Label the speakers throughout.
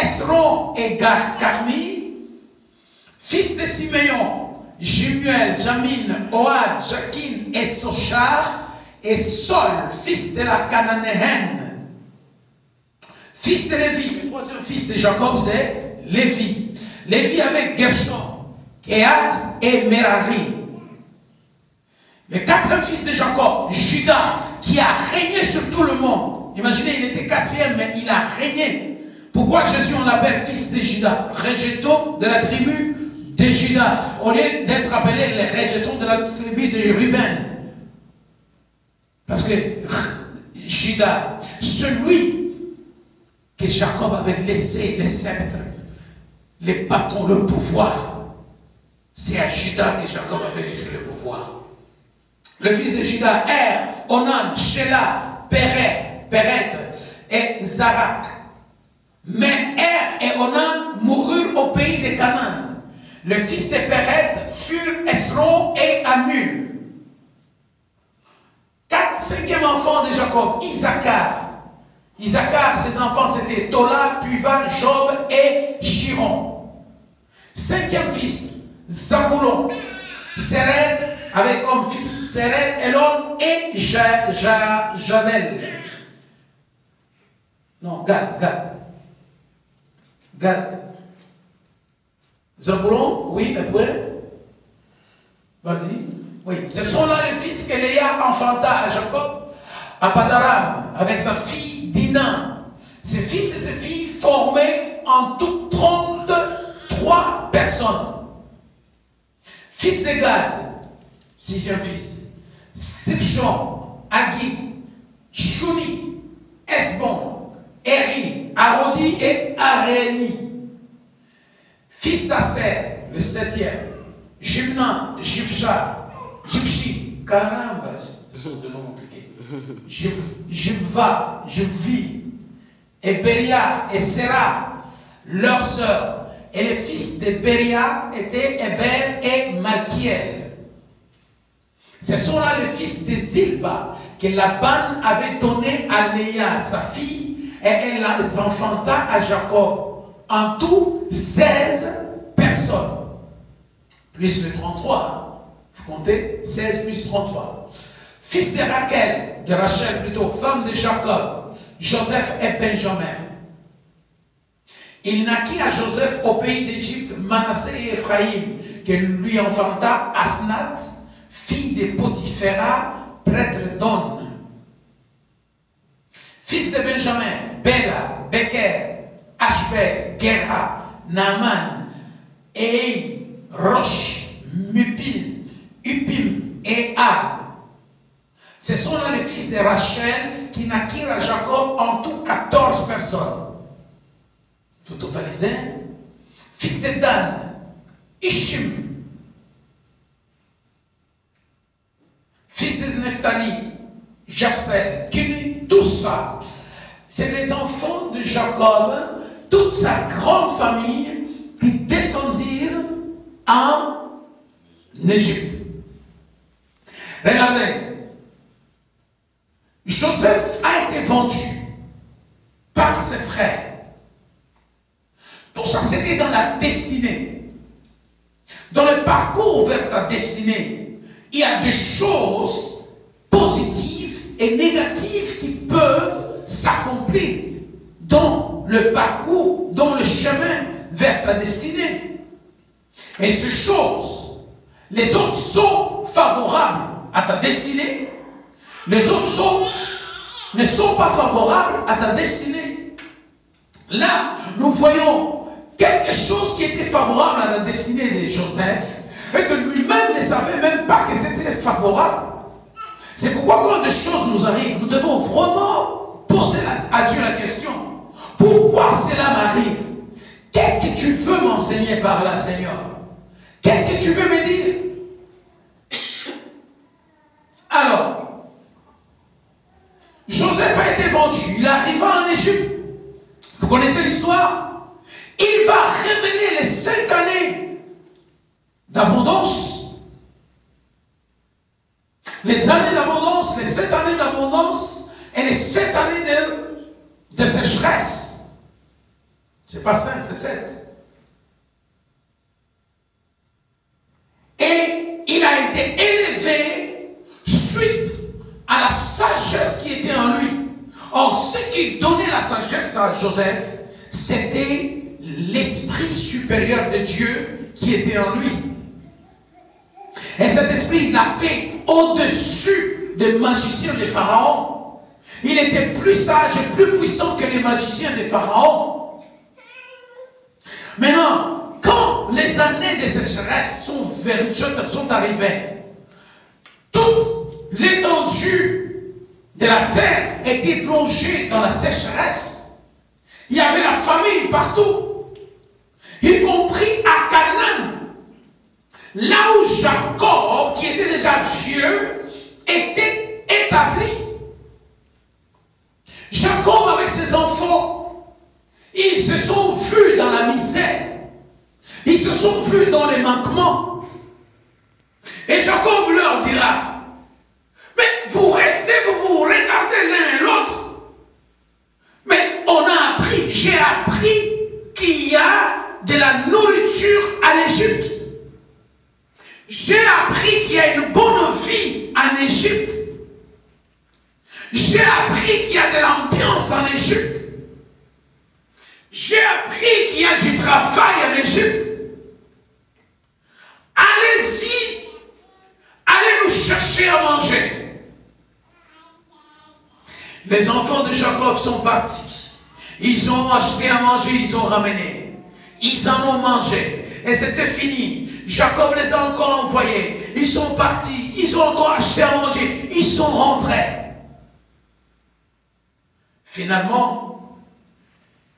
Speaker 1: Esron et Carmi, fils de Siméon, Jemuel, Jamin, Ohad, Jakin et Sochar, et Sol, fils de la Cananéenne, fils de Lévi. Le troisième fils de Jacob, c'est Lévi. Lévi avec Gershon, Kehat et Merari. Le quatrième fils de Jacob, Judas, qui a régné sur tout le monde. Imaginez, il était quatrième, mais il a régné. Pourquoi Jésus on l'appelle fils de Judas? Rejeton de la tribu de Judas, au lieu d'être appelé les rejetons de la tribu de Ruben. Parce que Judas, celui que Jacob avait laissé les sceptres, les bâtons, le pouvoir, c'est à Judas que Jacob avait laissé le pouvoir. Le fils de Judas, Onan, Shelah, Péret et Zarak. Mais et Onan moururent au pays de Canaan. Le fils de Péret furent Esron et Amul. Cinquième enfant de Jacob, Isaacar. Isaacar, ses enfants c'était Tola, Puva, Job et Chiron. Cinquième fils, Zaboulon. Séred, avec comme fils Séred, Elon et Janel. Non, Gad. Zaboulon, oui, après. Vas-y. Oui, ce sont là les fils que Léa enfanta à Jacob, à Padaram, avec sa fille Dina. Ses fils et ses filles formaient en tout 33 personnes. Fils de Gad, sixième fils, Sifshon, Agib, Shuni, Esbon, Eri, Arodi et Aréli. Fils d'Aser, le septième, Jimna, Jifshi, caramba, ce sont des noms compliqués. Jivvi, et Beria et Séra, leurs sœurs. Et les fils de Beria étaient Héber et Malkiel. Ce sont là les fils de Zilpa que Laban avait donné à Léa, sa fille, et elle les enfanta à Jacob. En tout, 16 personnes. Plus le 33. Vous comptez 16 plus 33. Fils de Rachel plutôt, femme de Jacob, Joseph et Benjamin. Il naquit à Joseph au pays d'Égypte, Manassé et Ephraïm, que lui enfanta Asnath, fille de Potiphéra, prêtre d'On. Fils de Benjamin, Béla, Beker, Ashbel, Gera, Naaman, Ei, Rosh, Mupil, Upim et Ad. Ce sont là les fils de Rachel qui naquirent à Jacob en tout 14 personnes. Vous totalisez. Fils de Dan, Ishim. Fils de Nephtali, Japsel, Kini, tout ça. C'est les enfants de Jacob, toute sa grande famille qui descendirent en Égypte. Regardez. Joseph a été vendu par ses frères. Tout ça, c'était dans la destinée. Dans le parcours vers ta destinée, il y a des choses positives et négatives qui peuvent s'accomplir dans le parcours, dans le chemin vers ta destinée. Et ces choses, les autres sont favorables à ta destinée. Les autres ne sont pas favorables à ta destinée. Là, nous voyons quelque chose qui était favorable à la destinée de Joseph et que lui-même ne savait même pas que c'était favorable. C'est pourquoi quand des choses nous arrivent, nous devons vraiment poser à Dieu la question. Pourquoi cela m'arrive? Qu'est-ce que tu veux m'enseigner par là, Seigneur? Qu'est-ce que tu veux me dire? Alors, Joseph a été vendu, il arriva en Égypte. Vous connaissez l'histoire? Il va révéler les 5 années d'abondance. Les années d'abondance, les 7 années d'abondance et les 7 années de sécheresse. C'est pas 5, c'est 7. Et il a été élevé suite à la sagesse qui était en lui. Or, ce qui donnait la sagesse à Joseph, c'était l'esprit supérieur de Dieu qui était en lui. Et cet esprit l'a fait au-dessus des magiciens de Pharaon. Il était plus sage et plus puissant que les magiciens de Pharaon. Maintenant, quand les années de sécheresse sont arrivées, toute l'étendue de la terre était plongée dans la sécheresse. Il y avait la famine partout, y compris à Canaan. Là où Jacob, qui était déjà vieux, était établi. Jacob avec ses enfants, ils se sont vus dans la misère. Ils se sont vus dans les manquements. Et Jacob leur dira, mais vous restez, vous regardez l'un et l'autre. Mais on a appris, j'ai appris qu'il y a de la nourriture en Égypte. J'ai appris qu'il y a une bonne vie en Égypte. J'ai appris qu'il y a de l'ambiance en Égypte. J'ai appris qu'il y a du travail en Égypte. Allez-y, allez nous chercher à manger. Les enfants de Jacob sont partis. Ils ont acheté à manger, ils ont ramené. Ils en ont mangé. Et c'était fini. Jacob les a encore envoyés. Ils sont partis. Ils ont encore acheté à manger. Ils sont rentrés. Finalement,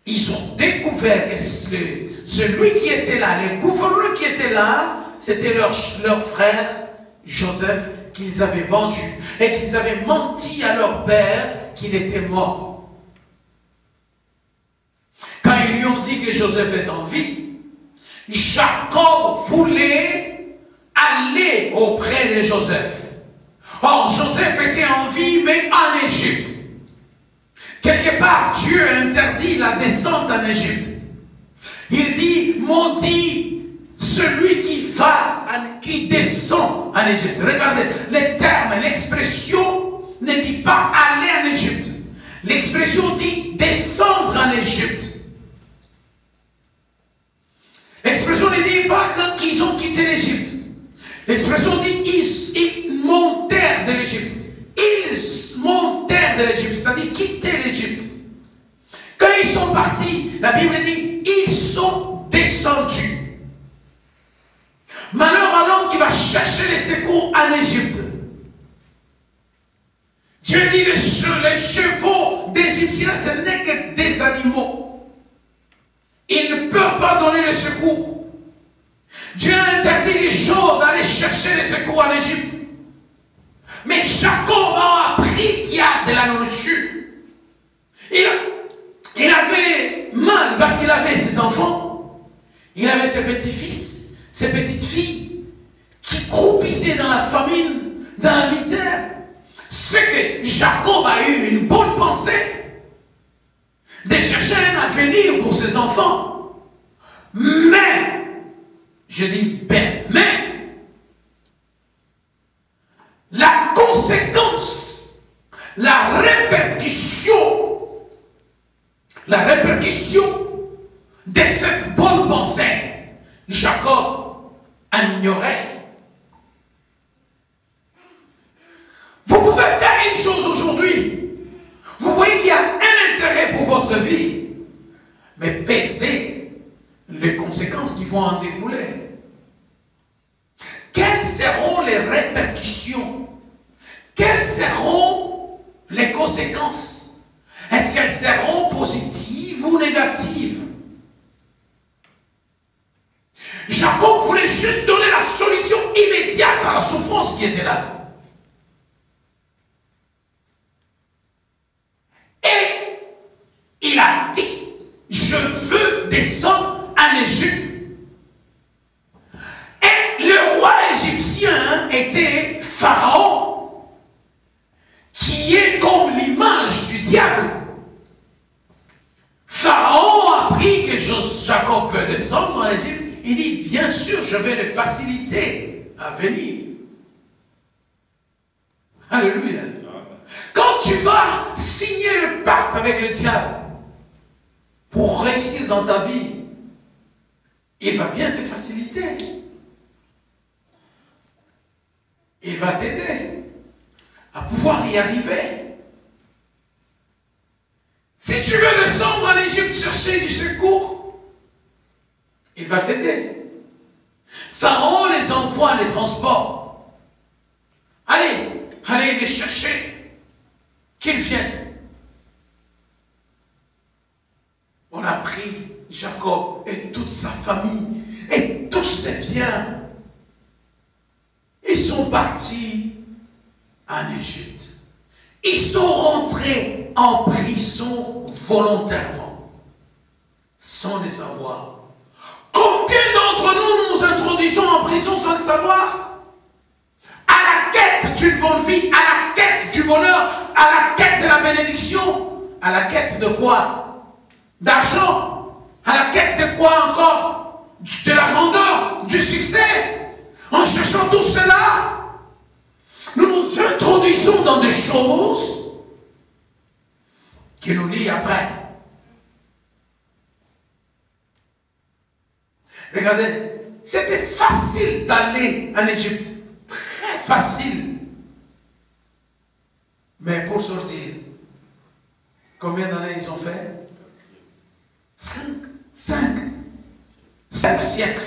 Speaker 1: ils ont découvert que celui qui était là, les gouverneurs qui étaient là, c'était leur frère Joseph qu'ils avaient vendu et qu'ils avaient menti à leur père qu'il était mort. Quand ils lui ont dit que Joseph est en vie, Jacob voulait aller auprès de Joseph. Or, Joseph était en vie, mais en Égypte. Quelque part, Dieu interdit la descente en Égypte. Il dit, maudit celui qui descend en Égypte. Regardez, les termes, l'expression ne dit pas aller en Égypte. L'expression dit descendre en Égypte. L'expression ne dit pas qu'ils ont quitté l'Égypte. L'expression dit ils montèrent de l'Égypte. Ils montèrent de l'Égypte, c'est-à-dire quitter l'Égypte. Quand ils sont partis, la Bible dit ils sont descendus. Malheur à l'homme qui va chercher les secours en Égypte. Dieu dit les chevaux d'Égyptiens, ce n'est que des animaux. Ils ne peuvent pas donner le secours. Dieu a interdit les gens d'aller chercher les secours en Égypte. Mais Jacob a appris qu'il y a de la nourriture. Il avait mal parce qu'il avait ses enfants. Il avait ses petits-fils, ses petites-filles qui croupissaient dans la famine, dans la misère. C'est que Jacob a eu une bonne pensée de chercher un avenir pour ses enfants. Mais, je dis ben, mais, la conséquence, la répercussion de cette bonne pensée, Jacob en ignorait. Vous pouvez faire une chose aujourd'hui. Vous voyez qu'il y a un intérêt pour votre vie, mais pesez les conséquences qui vont en découler. Quelles seront les répercussions? Quelles seront les conséquences? Est-ce qu'elles seront positives ou négatives? Jacob voulait juste donner la solution immédiate à la souffrance qui était là. Et il a dit, je veux descendre en Égypte. Et le roi égyptien était Pharaon, qui est comme l'image du diable. Pharaon a appris que Jacob veut descendre en Égypte, il dit, bien sûr, je vais le faciliter à venir. Alléluia. Quand tu vas signer le pacte avec le diable pour réussir dans ta vie, il va bien te faciliter. Il va t'aider à pouvoir y arriver. Si tu veux descendre en Égypte chercher du secours, il va t'aider. Pharaon les envoie, les transports. Allez les chercher, qu'ils viennent. On a pris Jacob et toute sa famille et tous ses biens. Ils sont partis en Égypte. Ils sont rentrés en prison volontairement, sans le savoir. Combien d'entre nous nous introduisons en prison sans le savoir? À la quête d'une bonne vie, à la quête du bonheur, à la quête de la bénédiction. À la quête de quoi? D'argent. À la quête de quoi encore? De la grandeur, du succès. En cherchant tout cela, nous nous introduisons dans des choses qui nous lient après. Regardez, c'était facile d'aller en Égypte. Très facile. Mais pour sortir, combien d'années ils ont fait? 5 siècles.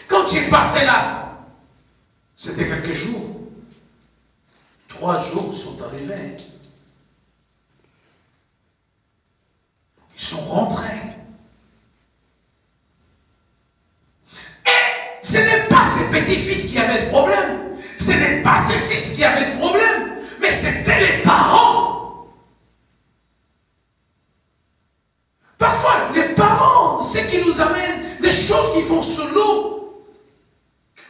Speaker 1: Quand ils partaient là, c'était quelques jours. 3 jours sont arrivés. Ils sont rentrés. Et ce n'est pas ses petits-fils qui avaient le problème. Ce n'est pas ses fils qui avaient le problème. Mais c'était les parents. Parfois, les parents, c'est qui nous amènent des choses qui font sur l'eau.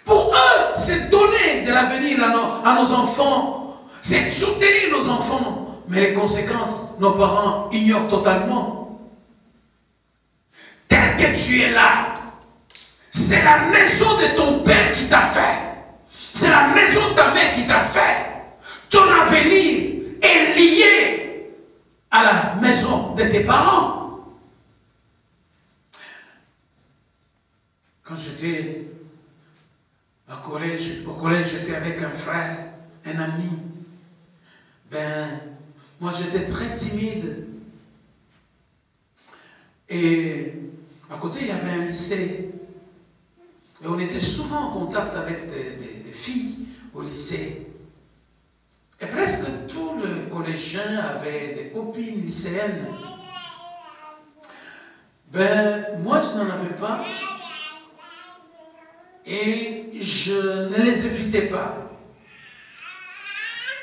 Speaker 1: Pour eux, c'est donner de l'avenir à nos enfants. C'est soutenir nos enfants. Mais les conséquences, nos parents ignorent totalement. Tel que tu es là, c'est la maison de ton père qui t'a fait. C'est la maison de ta mère qui t'a fait. Ton avenir est lié à la maison de tes parents. Quand j'étais au collège, j'étais avec un frère, un ami. Moi j'étais très timide. Et à côté, il y avait un lycée. Et on était souvent en contact avec des filles au lycée. Et presque tous les collégiens avaient des copines lycéennes. Moi, je n'en avais pas. Et je ne les évitais pas.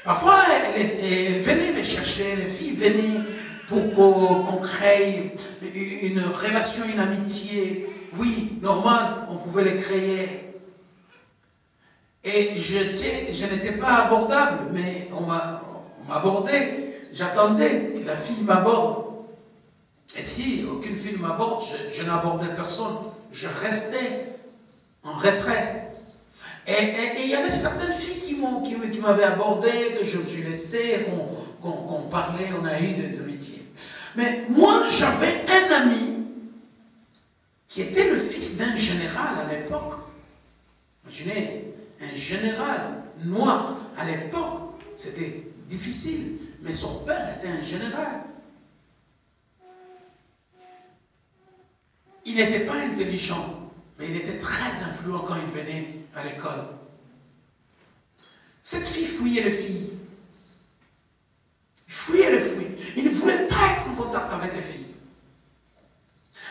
Speaker 1: Parfois, elles venaient me chercher, les filles venaient pour qu'on crée une relation, une amitié. Oui, normal, on pouvait les créer. Et je n'étais pas abordable, mais on m'abordait. J'attendais que la fille m'aborde. Et si aucune fille m'aborde, je n'abordais personne. Je restais en retrait. Et il y avait certaines filles qui m'avaient abordé, que je me suis laissé, qu'on parlait, on a eu des amitiés. Mais moi, j'avais un ami qui était le fils d'un général à l'époque. Imaginez, un général noir à l'époque, c'était difficile, mais son père était un général. Il n'était pas intelligent, mais il était très influent quand il venait à l'école. Cette fille fouillait les filles. Il fouillait les filles. Il ne voulait pas être en contact avec les filles.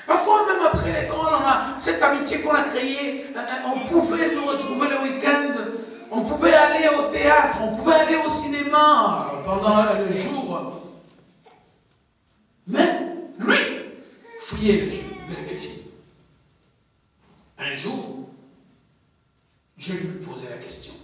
Speaker 1: Parfois, même après l'école, on a cette amitié qu'on a créée. On pouvait nous retrouver le week-end. On pouvait aller au théâtre. On pouvait aller au cinéma pendant le jour. Mais lui fouillait les filles. Un jour, je lui posais la question.